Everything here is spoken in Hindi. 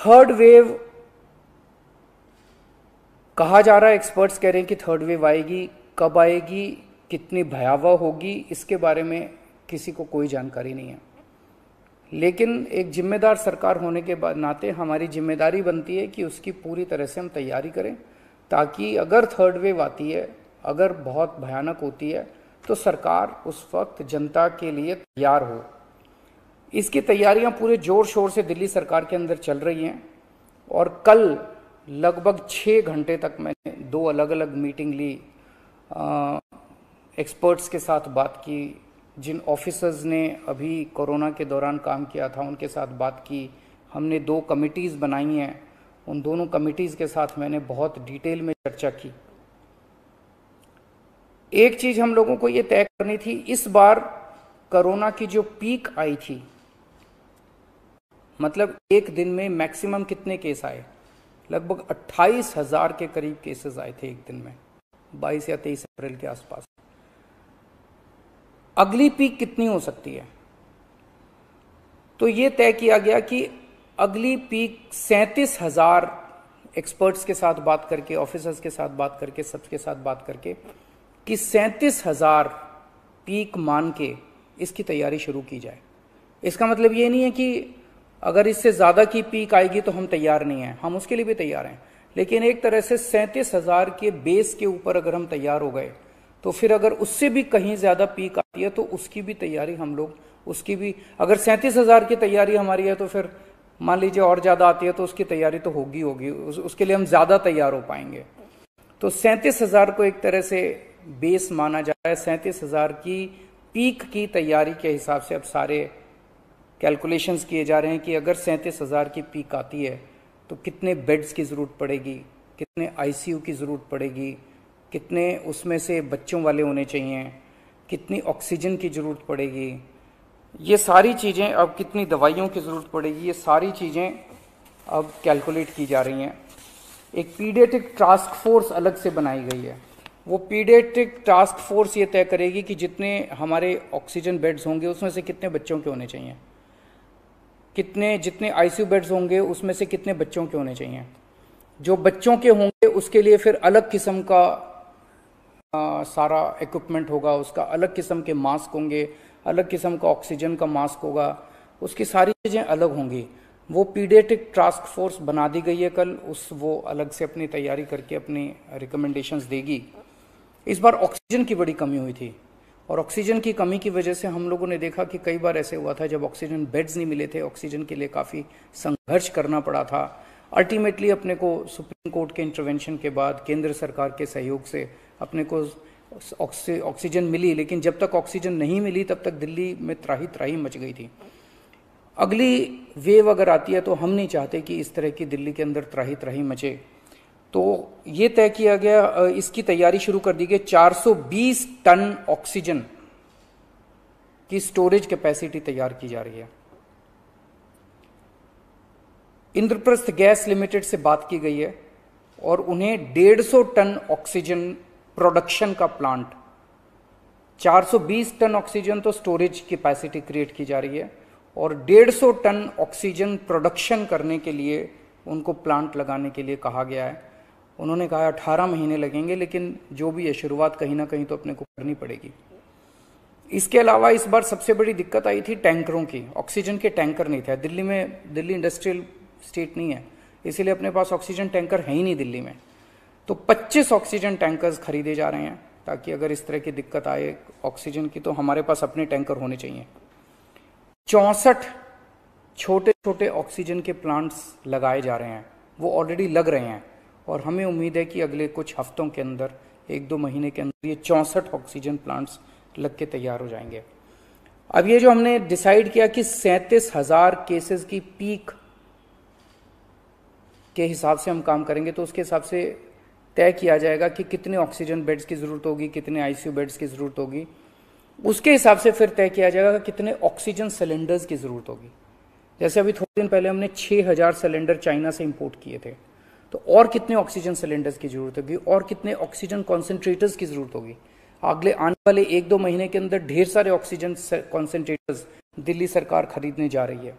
थर्ड वेव कहा जा रहा है, एक्सपर्ट्स कह रहे हैं कि थर्ड वेव आएगी, कब आएगी, कितनी भयावह होगी, इसके बारे में किसी को कोई जानकारी नहीं है। लेकिन एक जिम्मेदार सरकार होने के बाद नाते हमारी जिम्मेदारी बनती है कि उसकी पूरी तरह से हम तैयारी करें, ताकि अगर थर्ड वेव आती है, अगर बहुत भयानक होती है, तो सरकार उस वक्त जनता के लिए तैयार हो। इसकी तैयारियां पूरे जोर शोर से दिल्ली सरकार के अंदर चल रही हैं और कल लगभग 6 घंटे तक मैंने 2 अलग अलग मीटिंग ली, एक्सपर्ट्स के साथ बात की, जिन ऑफिसर्स ने अभी कोरोना के दौरान काम किया था उनके साथ बात की। हमने 2 कमिटीज़ बनाई हैं, उन दोनों कमिटीज़ के साथ मैंने बहुत डिटेल में चर्चा की। एक चीज़ हम लोगों को ये तय करनी थी, इस बार कोरोना की जो पीक आई थी, मतलब एक दिन में मैक्सिमम कितने केस आए, लगभग 28,000 के करीब केसेस आए थे एक दिन में, 22 या 23 अप्रैल के आसपास। अगली पीक कितनी हो सकती है, तो ये तय किया गया कि अगली पीक 37,000, एक्सपर्ट्स के साथ बात करके, ऑफिसर्स के साथ बात करके, सबके साथ बात करके, कि 37,000 पीक मान के इसकी तैयारी शुरू की जाए। इसका मतलब ये नहीं है कि अगर इससे ज़्यादा की पीक आएगी तो हम तैयार नहीं हैं, हम उसके लिए भी तैयार हैं। लेकिन एक तरह से 37,000 के बेस के ऊपर अगर हम तैयार हो गए, तो फिर अगर उससे भी कहीं ज़्यादा पीक आती है तो उसकी भी तैयारी हम लोग, उसकी भी, अगर 37,000 की तैयारी हमारी है तो फिर मान लीजिए और ज़्यादा आती है तो उसकी तैयारी तो होगी, उसके लिए हम ज़्यादा तैयार हो पाएंगे। तो 37,000 को एक तरह से बेस माना जा रहा है। 37,000 की पीक की तैयारी के हिसाब से अब सारे कैलकुलेशंस किए जा रहे हैं कि अगर 37,000 की पीक आती है तो कितने बेड्स की ज़रूरत पड़ेगी, कितने आईसीयू की ज़रूरत पड़ेगी, कितने उसमें से बच्चों वाले होने चाहिए, कितनी ऑक्सीजन की ज़रूरत पड़ेगी, ये सारी चीज़ें, अब कितनी दवाइयों की ज़रूरत पड़ेगी, ये सारी चीज़ें अब कैलकुलेट की जा रही हैं। एक पीडियाट्रिक टास्क फोर्स अलग से बनाई गई है। वो पीडियाट्रिक टास्क फोर्स ये तय करेगी कि जितने हमारे ऑक्सीजन बेड्स होंगे उसमें से कितने बच्चों के होने चाहिए, जितने आईसीयू बेड्स होंगे उसमें से कितने बच्चों के होने चाहिए। जो बच्चों के होंगे उसके लिए फिर अलग किस्म का सारा इक्विपमेंट होगा, उसका अलग किस्म के मास्क होंगे, अलग किस्म का ऑक्सीजन का मास्क होगा, उसकी सारी चीज़ें अलग होंगी। वो पीडियाट्रिक टास्क फोर्स बना दी गई है कल, वो अलग से अपनी तैयारी करके अपनी रिकमेंडेशंस देगी। इस बार ऑक्सीजन की बड़ी कमी हुई थी और ऑक्सीजन की कमी की वजह से हम लोगों ने देखा कि कई बार ऐसे हुआ था जब ऑक्सीजन बेड्स नहीं मिले थे, ऑक्सीजन के लिए काफ़ी संघर्ष करना पड़ा था। अल्टीमेटली अपने को सुप्रीम कोर्ट के इंटरवेंशन के बाद केंद्र सरकार के सहयोग से अपने को ऑक्सीजन मिली, लेकिन जब तक ऑक्सीजन नहीं मिली तब तक दिल्ली में त्राही त्राही मच गई थी। अगली वेव अगर आती है तो हम नहीं चाहते कि इस तरह की दिल्ली के अंदर त्राही त्राही मचे, तो ये तय किया गया, इसकी तैयारी शुरू कर दी गई। 420 टन ऑक्सीजन की स्टोरेज कैपेसिटी तैयार की जा रही है। इंद्रप्रस्थ गैस लिमिटेड से बात की गई है और उन्हें 150 टन ऑक्सीजन प्रोडक्शन का प्लांट, 420 टन ऑक्सीजन तो स्टोरेज कैपेसिटी क्रिएट की जा रही है और 150 टन ऑक्सीजन प्रोडक्शन करने के लिए उनको प्लांट लगाने के लिए कहा गया है। उन्होंने कहा 18 महीने लगेंगे, लेकिन जो भी है शुरुआत कहीं ना कहीं तो अपने को करनी पड़ेगी। इसके अलावा इस बार सबसे बड़ी दिक्कत आई थी टैंकरों की। ऑक्सीजन के टैंकर नहीं थे दिल्ली में, दिल्ली इंडस्ट्रियल स्टेट नहीं है, इसीलिए अपने पास ऑक्सीजन टैंकर है ही नहीं दिल्ली में। तो 25 ऑक्सीजन टैंकर्स खरीदे जा रहे हैं ताकि अगर इस तरह की दिक्कत आए ऑक्सीजन की तो हमारे पास अपने टैंकर होने चाहिए। 64 छोटे छोटे ऑक्सीजन के प्लांट्स लगाए जा रहे हैं, वो ऑलरेडी लग रहे हैं और हमें उम्मीद है कि अगले कुछ हफ्तों के अंदर, 1-2 महीने के अंदर ये 64 ऑक्सीजन प्लांट्स लग के तैयार हो जाएंगे। अब ये जो हमने डिसाइड किया कि 37,000 केसेस की पीक के हिसाब से हम काम करेंगे, तो उसके हिसाब से तय किया जाएगा कि कितने ऑक्सीजन बेड्स की ज़रूरत होगी, कितने आईसीयू बेड्स की ज़रूरत होगी। उसके हिसाब से फिर तय किया जाएगा कि कितने ऑक्सीजन सिलेंडर्स की ज़रूरत होगी। जैसे अभी थोड़े दिन पहले हमने 6,000 सिलेंडर चाइना से इंपोर्ट किए थे, तो और कितने ऑक्सीजन सिलेंडर्स की ज़रूरत होगी और कितने ऑक्सीजन कॉन्सेंट्रेटर्स की ज़रूरत होगी। अगले आने वाले 1-2 महीने के अंदर ढेर सारे ऑक्सीजन कॉन्सेंट्रेटर्स दिल्ली सरकार खरीदने जा रही है।